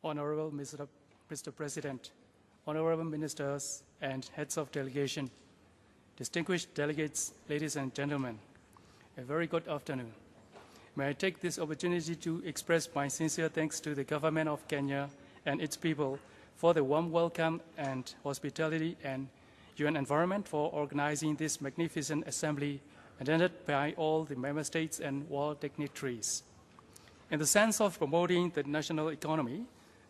Honorable Mr. President, Honorable Ministers and Heads of Delegation, distinguished delegates, ladies and gentlemen, a very good afternoon. May I take this opportunity to express my sincere thanks to the Government of Kenya and its people for the warm welcome and hospitality, and UN Environment for organizing this magnificent assembly attended by all the member states and world dignitaries. In the sense of promoting the national economy,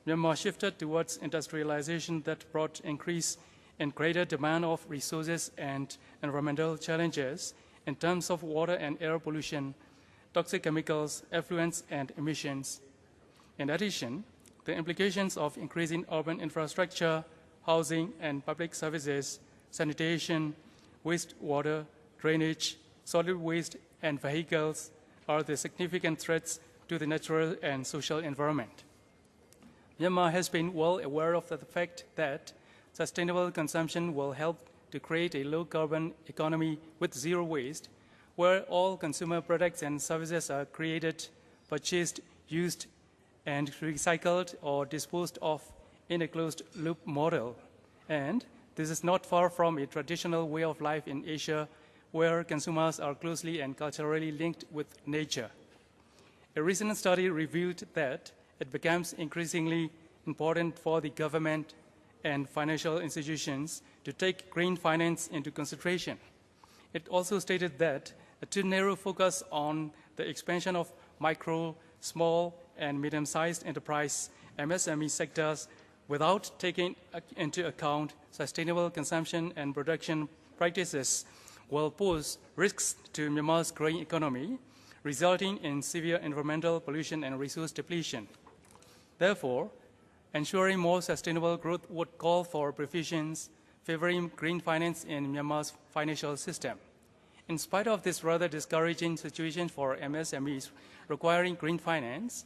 Myanmar shifted towards industrialization that brought increase in greater demand of resources and environmental challenges in terms of water and air pollution, toxic chemicals, effluents, and emissions. In addition, the implications of increasing urban infrastructure, housing and public services, sanitation, wastewater, drainage, solid waste, and vehicles are the significant threats to the natural and social environment. Myanmar has been well aware of the fact that sustainable consumption will help to create a low-carbon economy with zero waste, where all consumer products and services are created, purchased, used, and recycled or disposed of in a closed-loop model. And this is not far from a traditional way of life in Asia, where consumers are closely and culturally linked with nature. A recent study revealed that it becomes increasingly important for the government and financial institutions to take green finance into consideration. It also stated that a too narrow focus on the expansion of micro, small, and medium-sized enterprise MSME sectors without taking into account sustainable consumption and production practices will pose risks to Myanmar's growing economy, resulting in severe environmental pollution and resource depletion. Therefore, ensuring more sustainable growth would call for provisions favoring green finance in Myanmar's financial system. In spite of this rather discouraging situation for MSMEs requiring green finance,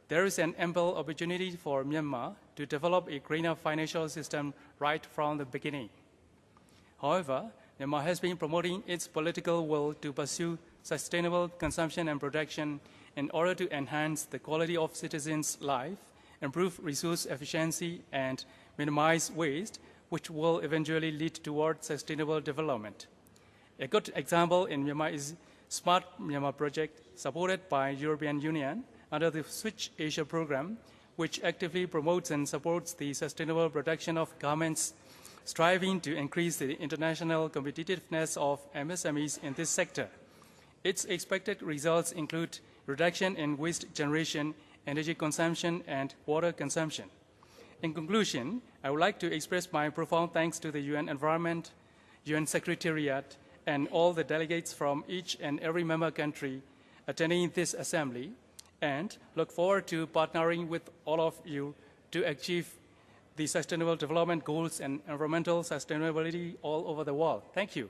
there is an ample opportunity for Myanmar to develop a greener financial system right from the beginning. However, Myanmar has been promoting its political will to pursue sustainable consumption and production in order to enhance the quality of citizens' life, improve resource efficiency, and minimize waste, which will eventually lead toward sustainable development. A good example in Myanmar is Smart Myanmar project supported by European Union under the Switch Asia program, which actively promotes and supports the sustainable production of garments, striving to increase the international competitiveness of MSMEs in this sector. Its expected results include reduction in waste generation, energy consumption, and water consumption. In conclusion, I would like to express my profound thanks to the UN Environment, UN Secretariat, and all the delegates from each and every member country attending this assembly, and look forward to partnering with all of you to achieve the Sustainable Development Goals and environmental sustainability all over the world. Thank you.